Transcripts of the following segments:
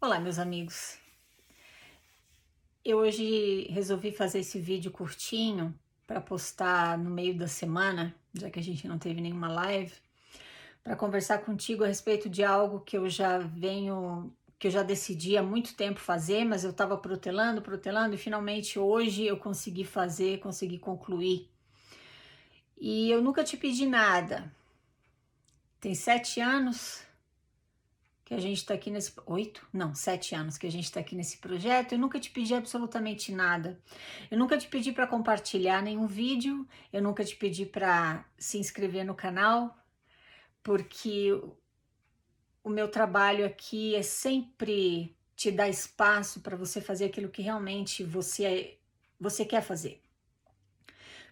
Olá, meus amigos. Eu hoje resolvi fazer esse vídeo curtinho para postar no meio da semana, já que a gente não teve nenhuma live, para conversar contigo a respeito de algo que eu já decidi há muito tempo fazer, mas eu estava protelando e finalmente hoje eu consegui fazer, consegui concluir. E eu nunca te pedi nada. Tem 7 anos que a gente está aqui nesse... 8? Não, 7 anos que a gente está aqui nesse projeto. Eu nunca te pedi absolutamente nada. Eu nunca te pedi para compartilhar nenhum vídeo. Eu nunca te pedi para se inscrever no canal, porque o meu trabalho aqui é sempre te dar espaço para você fazer aquilo que realmente você quer fazer.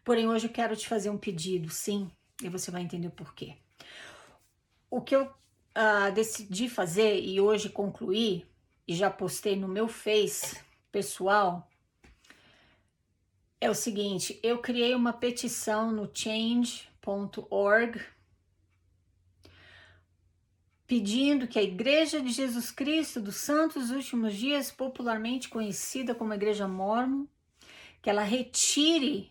Porém, hoje eu quero te fazer um pedido, sim, e você vai entender o porquê. O que eu decidi fazer e hoje concluí, e já postei no meu Face pessoal, é o seguinte: eu criei uma petição no change.org pedindo que a Igreja de Jesus Cristo dos Santos Últimos Dias, popularmente conhecida como Igreja Mórmon, que ela retire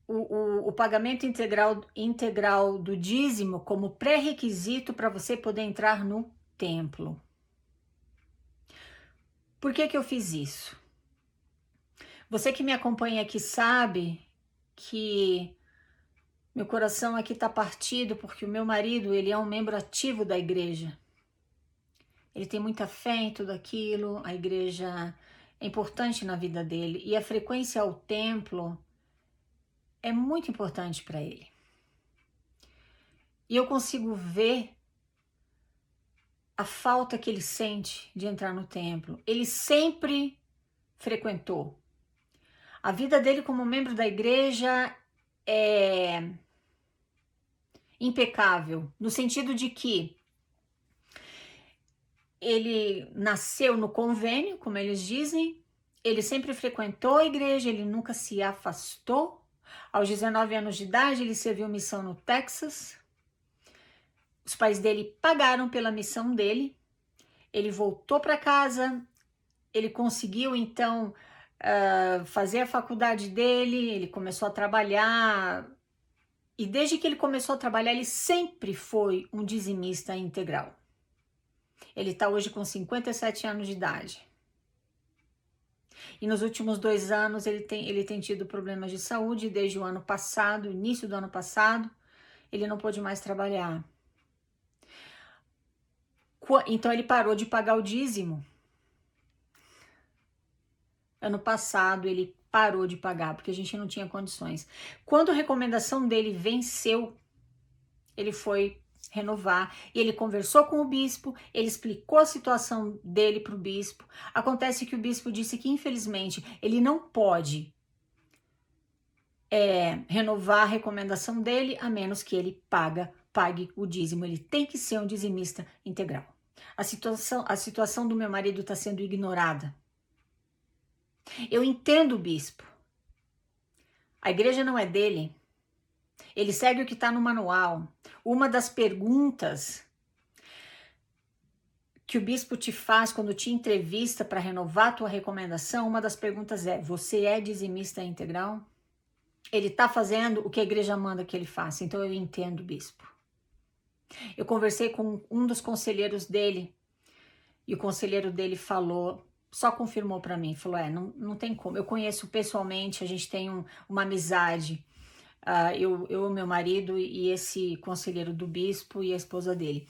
o pagamento integral do dízimo como pré-requisito para você poder entrar no templo. Por que eu fiz isso? Você que me acompanha aqui sabe que meu coração aqui está partido porque o meu marido, ele é um membro ativo da igreja. Ele tem muita fé em tudo aquilo, a igreja é importante na vida dele e a frequência ao templo é muito importante para ele. E eu consigo ver a falta que ele sente de entrar no templo. Ele sempre frequentou. A vida dele como membro da igreja é impecável, no sentido de que ele nasceu no convênio, como eles dizem, ele sempre frequentou a igreja, ele nunca se afastou. Aos 19 anos de idade, ele serviu missão no Texas. Os pais dele pagaram pela missão dele. Ele voltou para casa, ele conseguiu então fazer a faculdade dele, ele começou a trabalhar. E desde que ele começou a trabalhar, ele sempre foi um dizimista integral. Ele está hoje com 57 anos de idade. E nos últimos 2 anos ele tem tido problemas de saúde. Desde o ano passado, início do ano passado, ele não pôde mais trabalhar. Então ele parou de pagar o dízimo. Ano passado ele parou de pagar, porque a gente não tinha condições. Quando a recomendação dele venceu, ele foi renovar, e ele conversou com o bispo, ele explicou a situação dele para o bispo. Acontece que o bispo disse que, infelizmente, ele não pode renovar a recomendação dele, a menos que ele pague o dízimo. Ele tem que ser um dizimista integral. A situação do meu marido está sendo ignorada. Eu entendo o bispo. A igreja não é dele. Ele segue o que está no manual. Uma das perguntas que o bispo te faz quando te entrevista para renovar a tua recomendação, uma das perguntas é: você é dizimista integral? Ele está fazendo o que a igreja manda que ele faça. Então eu entendo o bispo. Eu conversei com um dos conselheiros dele e o conselheiro dele falou, só confirmou para mim, falou: não tem como. Eu conheço pessoalmente, a gente tem uma amizade. Eu, meu marido e esse conselheiro do bispo e a esposa dele.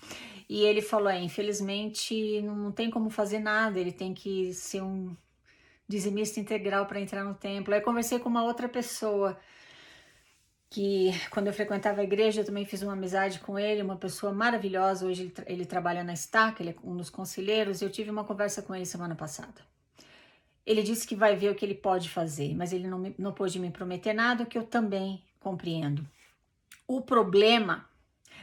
E ele falou: infelizmente não tem como fazer nada, ele tem que ser um dizimista integral para entrar no templo. Aí eu conversei com uma outra pessoa que, quando eu frequentava a igreja, eu também fiz uma amizade com ele, uma pessoa maravilhosa. Hoje ele trabalha na Estaca, ele é um dos conselheiros. Eu tive uma conversa com ele semana passada. Ele disse que vai ver o que ele pode fazer, mas ele não pôde me prometer nada, o que eu também compreendo. O problema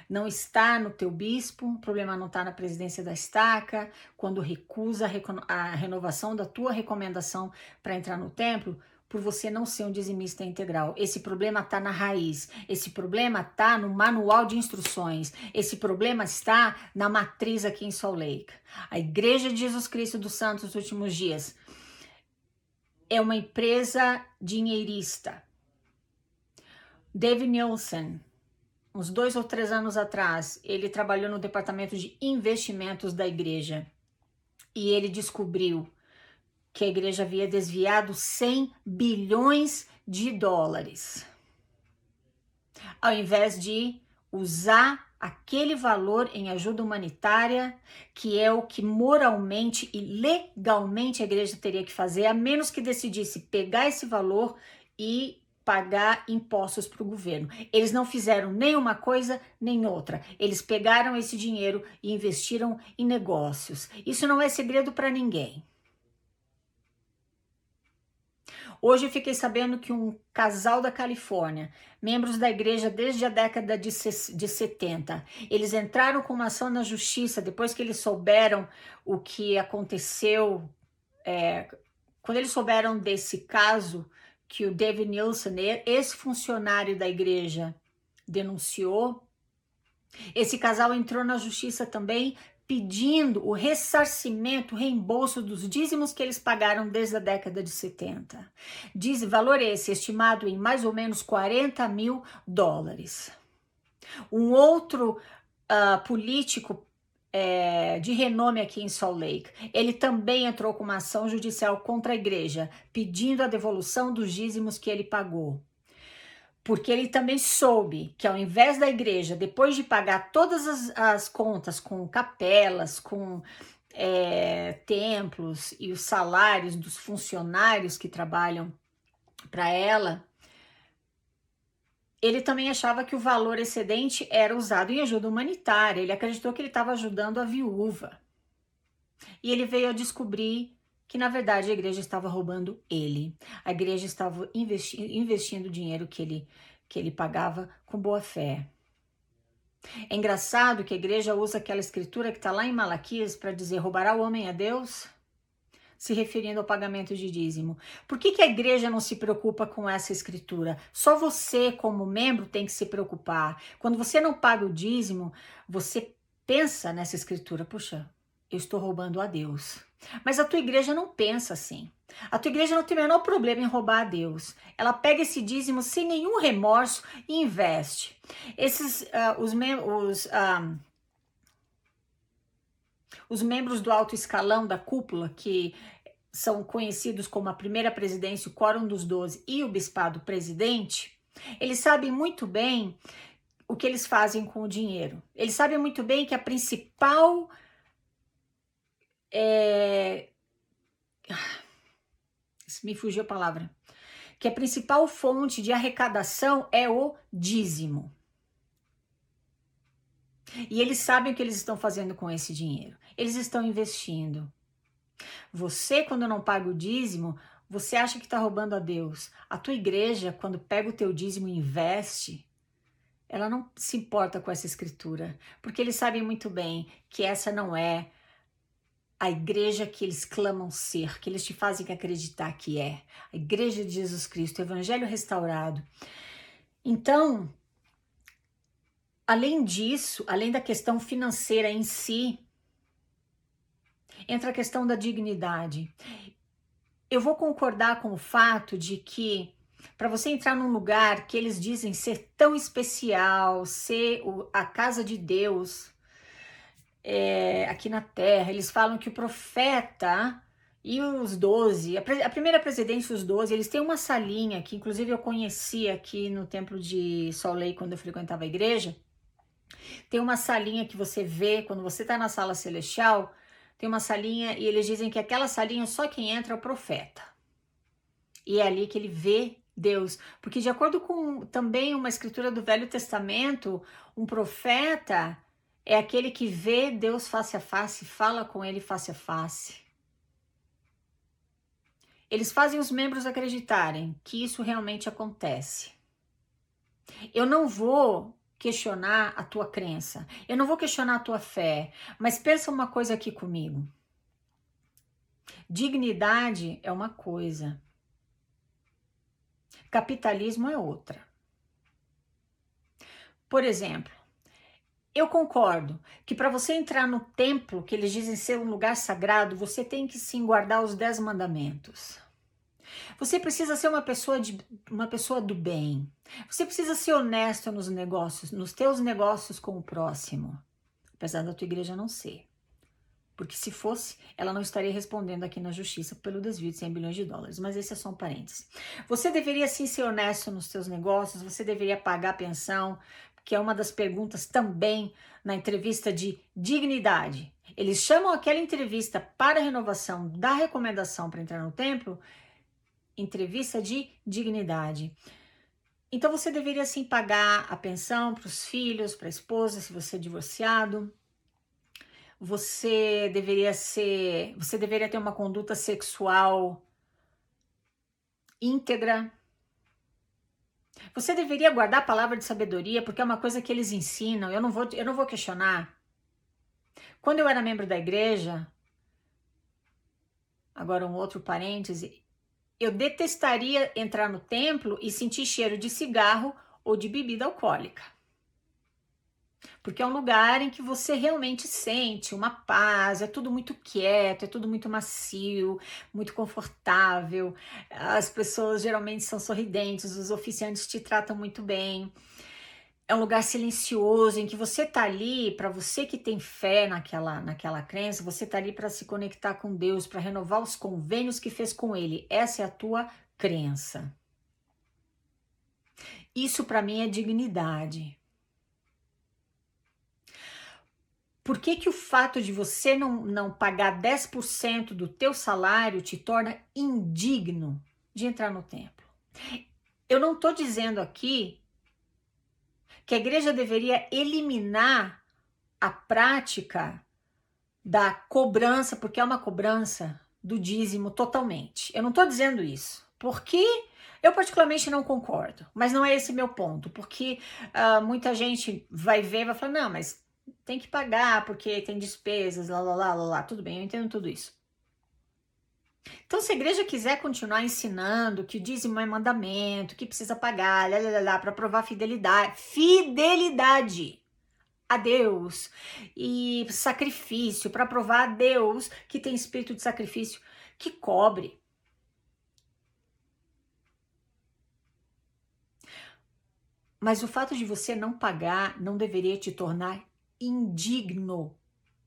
não está no teu bispo, o problema não está na presidência da Estaca, quando recusa a renovação da tua recomendação para entrar no templo. O por você não ser um dizimista integral. Esse problema está na raiz, esse problema está no manual de instruções, esse problema está na matriz aqui em Salt Lake. A Igreja de Jesus Cristo dos Santos dos Últimos Dias é uma empresa dinheirista. David Nielsen, uns 2 ou 3 anos atrás, ele trabalhou no departamento de investimentos da igreja e ele descobriu que a igreja havia desviado 100 bilhões de dólares, ao invés de usar aquele valor em ajuda humanitária, que é o que moralmente e legalmente a igreja teria que fazer, a menos que decidisse pegar esse valor e pagar impostos para o governo. Eles não fizeram nem uma coisa nem outra. Eles pegaram esse dinheiro e investiram em negócios. Isso não é segredo para ninguém. Hoje eu fiquei sabendo que um casal da Califórnia, membros da igreja desde a década de 70, eles entraram com uma ação na justiça depois que eles souberam o que aconteceu, quando eles souberam desse caso que o David Nielsen, esse funcionário da igreja, denunciou. Esse casal entrou na justiça também pedindo o ressarcimento, o reembolso dos dízimos que eles pagaram desde a década de 70. Valor esse estimado em mais ou menos 40 mil dólares. Um outro político de renome aqui em Salt Lake, ele também entrou com uma ação judicial contra a igreja, pedindo a devolução dos dízimos que ele pagou. Porque ele também soube que ao invés da igreja, depois de pagar todas as contas com capelas, com templos e os salários dos funcionários que trabalham para ela, ele também achava que o valor excedente era usado em ajuda humanitária. Ele acreditou que ele estava ajudando a viúva. E ele veio a descobrir que, na verdade, a igreja estava roubando ele. A igreja estava investindo o dinheiro que ele pagava com boa fé. É engraçado que a igreja usa aquela escritura que está lá em Malaquias para dizer: roubará o homem a Deus? Se referindo ao pagamento de dízimo. Por que a igreja não se preocupa com essa escritura? Só você, como membro, tem que se preocupar. Quando você não paga o dízimo, você pensa nessa escritura: puxa, eu estou roubando a Deus. Mas a tua igreja não pensa assim. A tua igreja não tem o menor problema em roubar a Deus. Ela pega esse dízimo sem nenhum remorso e investe. Os membros do alto escalão da cúpula, que são conhecidos como a primeira presidência, o Quórum dos 12 e o bispado presidente, eles sabem muito bem o que eles fazem com o dinheiro. Eles sabem muito bem que a principal me fugiu a palavra, que a principal fonte de arrecadação é o dízimo. E eles sabem o que eles estão fazendo com esse dinheiro. Eles estão investindo. Você, quando não paga o dízimo, você acha que está roubando a Deus. A tua igreja, quando pega o teu dízimo e investe, ela não se importa com essa escritura, porque eles sabem muito bem que essa não é a igreja que eles clamam ser, que eles te fazem acreditar que é. A igreja de Jesus Cristo, o evangelho restaurado. Então, além disso, além da questão financeira em si, entra a questão da dignidade. Eu vou concordar com o fato de que para você entrar num lugar que eles dizem ser tão especial, ser a casa de Deus aqui na terra, eles falam que o profeta e os 12, a primeira presidência, os 12, eles têm uma salinha que inclusive eu conheci aqui no templo de Salt Lake quando eu frequentava a igreja. Tem uma salinha que você vê quando você está na sala celestial, tem uma salinha e eles dizem que aquela salinha só quem entra é o profeta. E é ali que ele vê Deus, porque de acordo com também uma escritura do Velho Testamento, um profeta é aquele que vê Deus face a face, fala com ele face a face. Eles fazem os membros acreditarem que isso realmente acontece. Eu não vou questionar a tua crença, eu não vou questionar a tua fé, mas pensa uma coisa aqui comigo. Dignidade é uma coisa. Capitalismo é outra. Por exemplo, eu concordo que para você entrar no templo, que eles dizem ser um lugar sagrado, você tem que sim guardar os 10 mandamentos. Você precisa ser uma pessoa do bem. Você precisa ser honesto nos negócios, nos teus negócios com o próximo. Apesar da tua igreja não ser. Porque se fosse, ela não estaria respondendo aqui na justiça pelo desvio de 100 bilhões de dólares. Mas esse é só um parênteses. Você deveria sim ser honesto nos teus negócios, você deveria pagar pensão, que é uma das perguntas também na entrevista de dignidade. Eles chamam aquela entrevista para a renovação da recomendação para entrar no templo, entrevista de dignidade. Então você deveria sim pagar a pensão para os filhos, para a esposa, se você é divorciado. Você deveria ter uma conduta sexual íntegra. Você deveria guardar a palavra de sabedoria, porque é uma coisa que eles ensinam. Eu não vou questionar. Quando eu era membro da igreja, agora um outro parêntese, eu detestaria entrar no templo e sentir cheiro de cigarro ou de bebida alcoólica. Porque é um lugar em que você realmente sente uma paz, é tudo muito quieto, é tudo muito macio, muito confortável. As pessoas geralmente são sorridentes, os oficiantes te tratam muito bem. É um lugar silencioso em que você tá ali, para você que tem fé naquela crença, você tá ali para se conectar com Deus, para renovar os convênios que fez com Ele. Essa é a tua crença. Isso para mim é dignidade. Por que o fato de você não pagar 10% do teu salário te torna indigno de entrar no templo? Eu não estou dizendo aqui que a igreja deveria eliminar a prática da cobrança, porque é uma cobrança do dízimo totalmente. Eu não estou dizendo isso, porque eu particularmente não concordo, mas não é esse meu ponto, porque muita gente vai ver e vai falar, não, mas tem que pagar porque tem despesas, lá, tudo bem, eu entendo tudo isso. Então, se a igreja quiser continuar ensinando que o dízimo é mandamento, que precisa pagar, para provar fidelidade a Deus e sacrifício, para provar a Deus que tem espírito de sacrifício, que cobre. Mas o fato de você não pagar não deveria te tornar indigno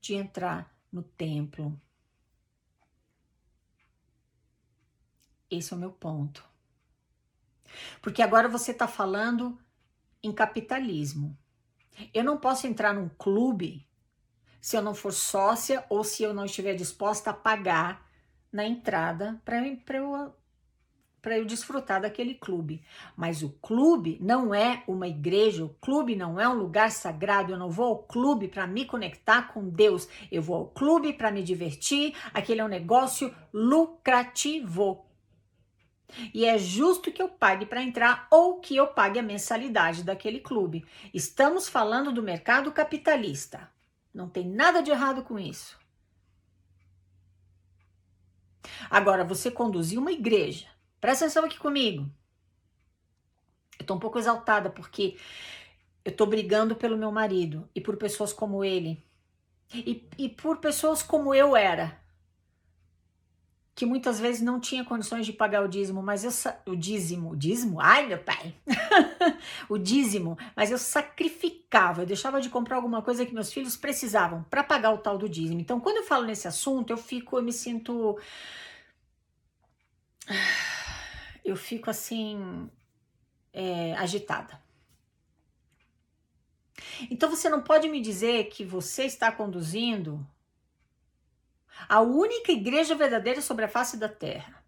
de entrar no templo. Esse é o meu ponto. Porque agora você está falando em capitalismo. Eu não posso entrar num clube se eu não for sócia ou se eu não estiver disposta a pagar na entrada para eu desfrutar daquele clube. Mas o clube não é uma igreja, o clube não é um lugar sagrado. Eu não vou ao clube para me conectar com Deus. Eu vou ao clube para me divertir. Aquele é um negócio lucrativo. E é justo que eu pague para entrar ou que eu pague a mensalidade daquele clube. Estamos falando do mercado capitalista. Não tem nada de errado com isso. Agora, você conduzir uma igreja. Presta atenção aqui comigo. Eu tô um pouco exaltada porque eu tô brigando pelo meu marido e por pessoas como ele. E por pessoas como eu era. Que muitas vezes não tinha condições de pagar o dízimo, mas o dízimo? Ai, meu pai! O dízimo, mas eu sacrificava, eu deixava de comprar alguma coisa que meus filhos precisavam para pagar o tal do dízimo. Então, quando eu falo nesse assunto, eu fico assim, agitada. Então, você não pode me dizer que você está conduzindo a única igreja verdadeira sobre a face da terra.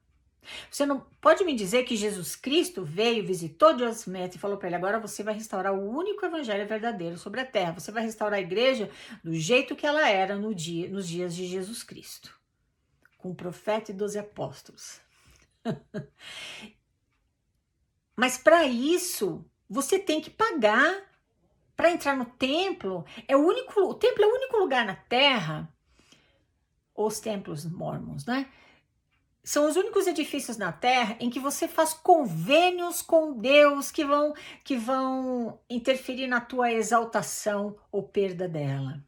Você não pode me dizer que Jesus Cristo veio, visitou Joseph Smith e falou para ele, agora você vai restaurar o único evangelho verdadeiro sobre a terra. Você vai restaurar a igreja do jeito que ela era nos dias de Jesus Cristo. Com o profeta e 12 apóstolos. Mas para isso, você tem que pagar para entrar no templo. O templo é o único lugar na terra, os templos mormons, né? São os únicos edifícios na Terra em que você faz convênios com Deus que vão interferir na tua exaltação ou perda dela.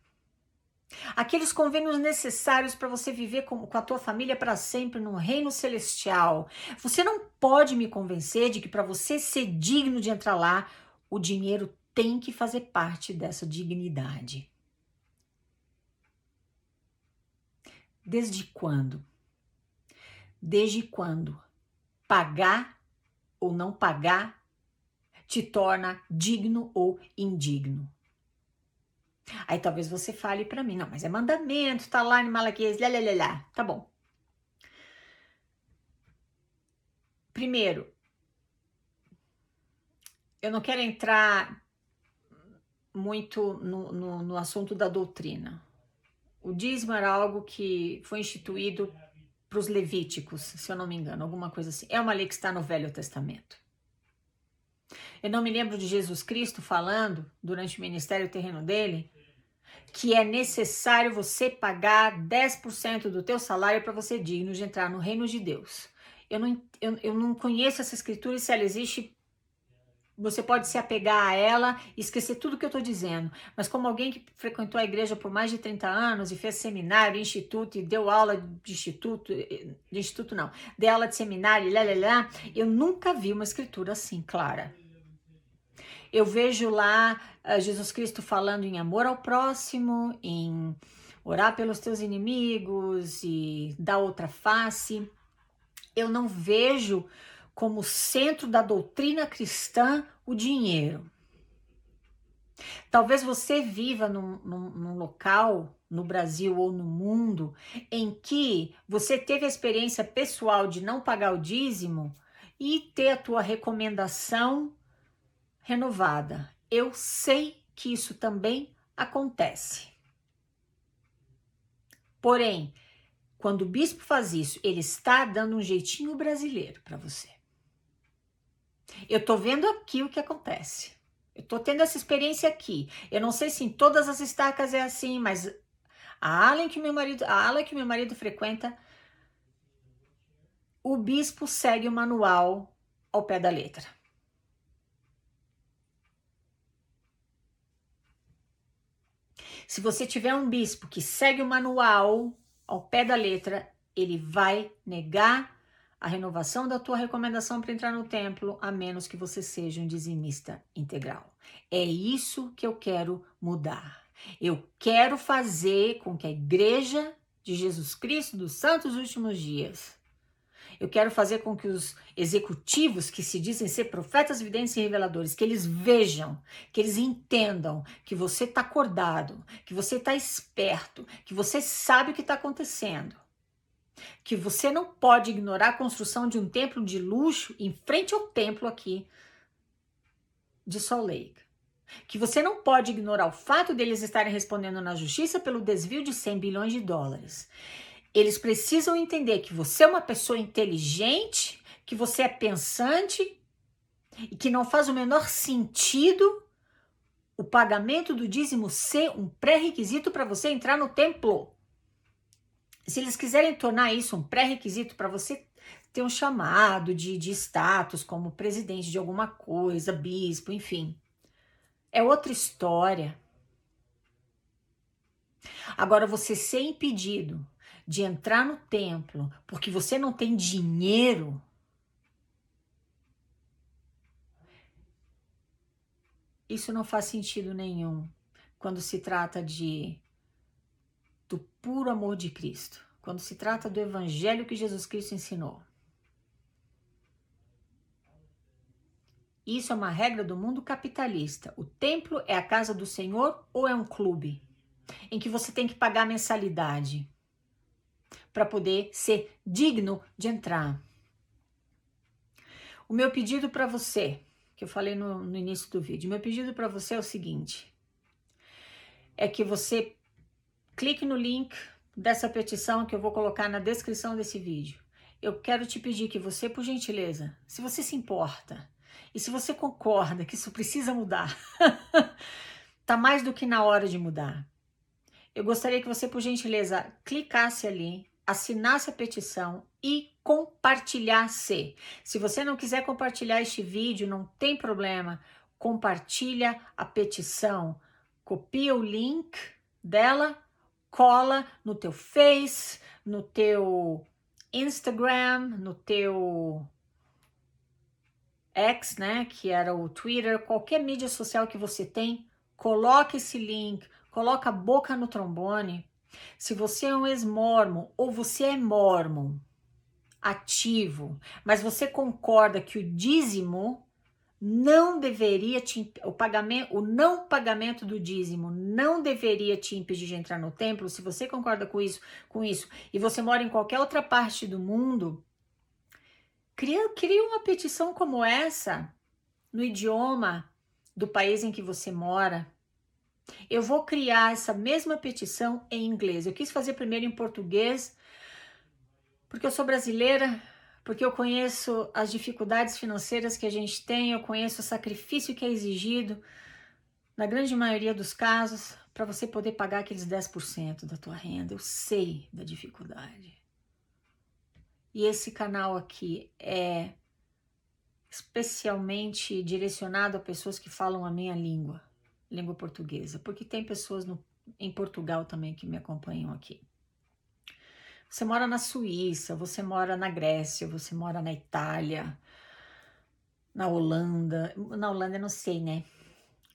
Aqueles convênios necessários para você viver com a tua família para sempre no reino celestial. Você não pode me convencer de que para você ser digno de entrar lá, o dinheiro tem que fazer parte dessa dignidade. Desde quando? Desde quando pagar ou não pagar te torna digno ou indigno? Aí talvez você fale para mim, não, mas é mandamento, tá lá em Malaquias, lá. Tá bom. Primeiro, eu não quero entrar muito no assunto da doutrina. O dízimo era algo que foi instituído para os levíticos, se eu não me engano, alguma coisa assim. É uma lei que está no Velho Testamento. Eu não me lembro de Jesus Cristo falando, durante o ministério terreno dele, que é necessário você pagar 10% do teu salário para você ser digno de entrar no reino de Deus. Eu não conheço essa escritura e se ela existe, você pode se apegar a ela e esquecer tudo que eu estou dizendo. Mas como alguém que frequentou a igreja por mais de 30 anos e fez seminário, instituto e deu aula de instituto não, deu aula de seminário, eu nunca vi uma escritura assim clara. Eu vejo lá Jesus Cristo falando em amor ao próximo, em orar pelos teus inimigos e dar outra face. Eu não vejo como centro da doutrina cristã o dinheiro. Talvez você viva num local, no Brasil ou no mundo, em que você teve a experiência pessoal de não pagar o dízimo e ter a tua recomendação renovada. Eu sei que isso também acontece. Porém, quando o bispo faz isso, ele está dando um jeitinho brasileiro para você. Eu tô vendo aqui o que acontece. Eu tô tendo essa experiência aqui. Eu não sei se em todas as estacas é assim, mas a ala que meu marido frequenta, o bispo segue o manual ao pé da letra. Se você tiver um bispo que segue o manual ao pé da letra, ele vai negar a renovação da tua recomendação para entrar no templo, a menos que você seja um dizimista integral. É isso que eu quero mudar. Eu quero fazer com que a igreja de Jesus Cristo dos Santos Últimos Dias, eu quero fazer com que os executivos que se dizem ser profetas, videntes e reveladores, que eles vejam, que eles entendam que você está acordado, que você está esperto, que você sabe o que está acontecendo, que você não pode ignorar a construção de um templo de luxo em frente ao templo aqui de Salt Lake. Que você não pode ignorar o fato deles estarem respondendo na justiça pelo desvio de 100 bilhões de dólares. Eles precisam entender que você é uma pessoa inteligente, que você é pensante e que não faz o menor sentido o pagamento do dízimo ser um pré-requisito para você entrar no templo. Se eles quiserem tornar isso um pré-requisito para você ter um chamado de status como presidente de alguma coisa, bispo, enfim, é outra história. Agora, você ser impedido de entrar no templo porque você não tem dinheiro, isso não faz sentido nenhum quando se trata do puro amor de Cristo, quando se trata do evangelho que Jesus Cristo ensinou. Isso é uma regra do mundo capitalista. O templo é a casa do Senhor ou é um clube em que você tem que pagar mensalidade para poder ser digno de entrar? O meu pedido para você, que eu falei no início do vídeo, meu pedido para você é o seguinte, é que você clique no link dessa petição que eu vou colocar na descrição desse vídeo. Eu quero te pedir que você, por gentileza, se você se importa e se você concorda que isso precisa mudar, tá mais do que na hora de mudar. Eu gostaria que você, por gentileza, clicasse ali, assinar essa petição e compartilhar-se. Se você não quiser compartilhar este vídeo, não tem problema. Compartilha a petição. Copia o link dela, cola no teu Face, no teu Instagram, no teu X, né, que era o Twitter, qualquer mídia social que você tem, coloca esse link, coloca a boca no trombone. Se você é um ex-mórmon ou você é mórmon ativo, mas você concorda que o dízimo não deveria o não pagamento do dízimo não deveria te impedir de entrar no templo, se você concorda com isso e você mora em qualquer outra parte do mundo, cria uma petição como essa no idioma do país em que você mora. Eu vou criar essa mesma petição em inglês. Eu quis fazer primeiro em português, porque eu sou brasileira, porque eu conheço as dificuldades financeiras que a gente tem, eu conheço o sacrifício que é exigido, na grande maioria dos casos, para você poder pagar aqueles 10% da tua renda. Eu sei da dificuldade. E esse canal aqui é especialmente direcionado a pessoas que falam a minha língua portuguesa, porque tem pessoas em Portugal também que me acompanham aqui. Você mora na Suíça, você mora na Grécia, você mora na Itália, na Holanda eu não sei, né,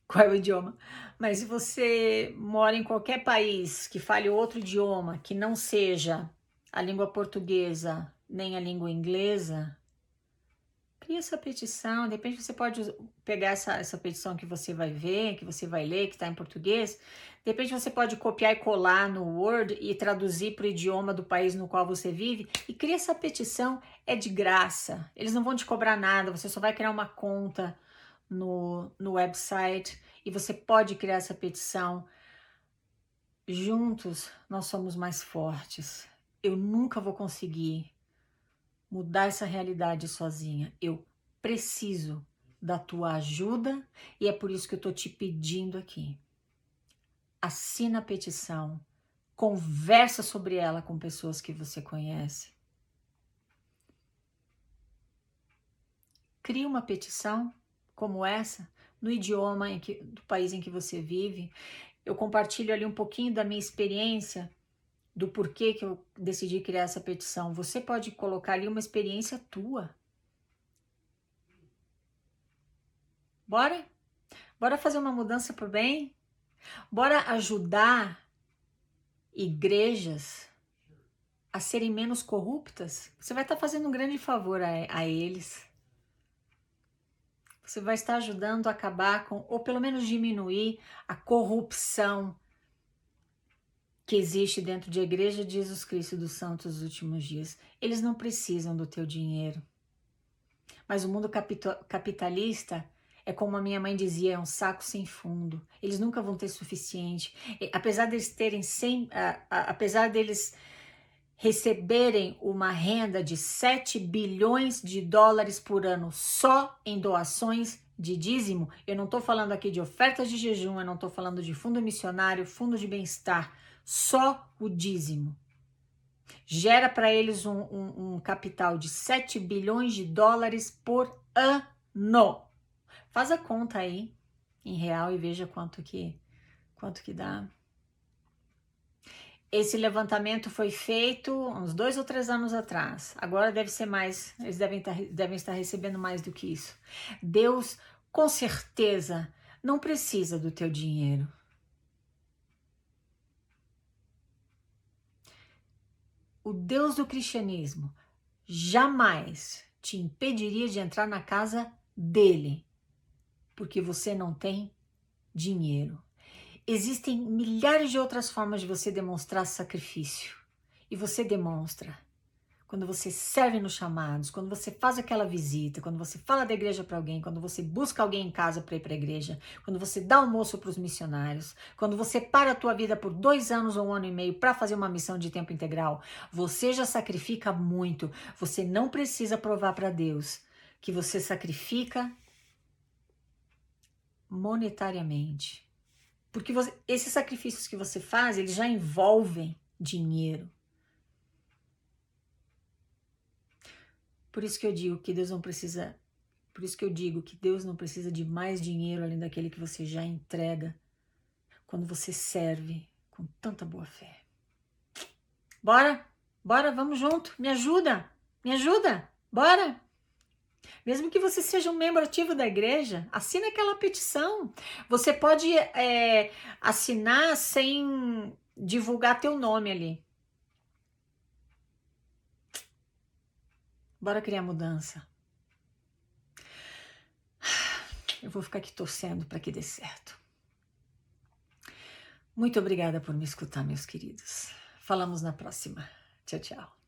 qual é o idioma, mas se você mora em qualquer país que fale outro idioma, que não seja a língua portuguesa, nem a língua inglesa, cria essa petição. De repente você pode pegar essa petição que você vai ver, que você vai ler, que está em português. De repente você pode copiar e colar no Word e traduzir para o idioma do país no qual você vive. E cria essa petição, é de graça. Eles não vão te cobrar nada, você só vai criar uma conta no website e você pode criar essa petição. Juntos nós somos mais fortes. Eu nunca vou conseguir mudar essa realidade sozinha. Eu preciso da tua ajuda e é por isso que eu tô te pedindo aqui. Assina a petição, conversa sobre ela com pessoas que você conhece. Cria uma petição como essa no idioma do país em que você vive. Eu compartilho ali um pouquinho da minha experiência, do porquê que eu decidi criar essa petição. Você pode colocar ali uma experiência tua. Bora? Bora fazer uma mudança pro bem? Bora ajudar igrejas a serem menos corruptas? Você vai estar fazendo um grande favor a eles. Você vai estar ajudando a acabar com, ou pelo menos diminuir, a corrupção que existe dentro de Igreja de Jesus Cristo dos Santos dos Últimos Dias. Eles não precisam do teu dinheiro. Mas o mundo capitalista é como a minha mãe dizia, é um saco sem fundo. Eles nunca vão ter suficiente. Apesar deles receberem uma renda de 7 bilhões de dólares por ano só em doações de dízimo, eu não estou falando aqui de ofertas de jejum, eu não estou falando de fundo missionário, fundo de bem-estar, só o dízimo. Gera para eles um capital de 7 bilhões de dólares por ano. Faz a conta aí em real e veja quanto que dá. Esse levantamento foi feito uns 2 ou 3 anos atrás. Agora deve ser mais, eles devem estar recebendo mais do que isso. Deus, com certeza, não precisa do teu dinheiro. O Deus do cristianismo jamais te impediria de entrar na casa dele, porque você não tem dinheiro. Existem milhares de outras formas de você demonstrar sacrifício. E você demonstra quando você serve nos chamados, quando você faz aquela visita, quando você fala da igreja para alguém, quando você busca alguém em casa para ir para a igreja, quando você dá almoço para os missionários, quando você para a tua vida por 2 anos ou 1 ano e meio para fazer uma missão de tempo integral, você já sacrifica muito. Você não precisa provar para Deus que você sacrifica monetariamente. Porque esses sacrifícios que você faz, eles já envolvem dinheiro. Por isso que eu digo que Deus não precisa, por isso que eu digo que Deus não precisa de mais dinheiro além daquele que você já entrega quando você serve com tanta boa fé. Bora? Bora, vamos junto. Me ajuda. Me ajuda. Bora. Mesmo que você seja um membro ativo da igreja, assina aquela petição. Você pode assinar sem divulgar teu nome ali. Bora criar mudança. Eu vou ficar aqui torcendo para que dê certo. Muito obrigada por me escutar, meus queridos. Falamos na próxima. Tchau, tchau.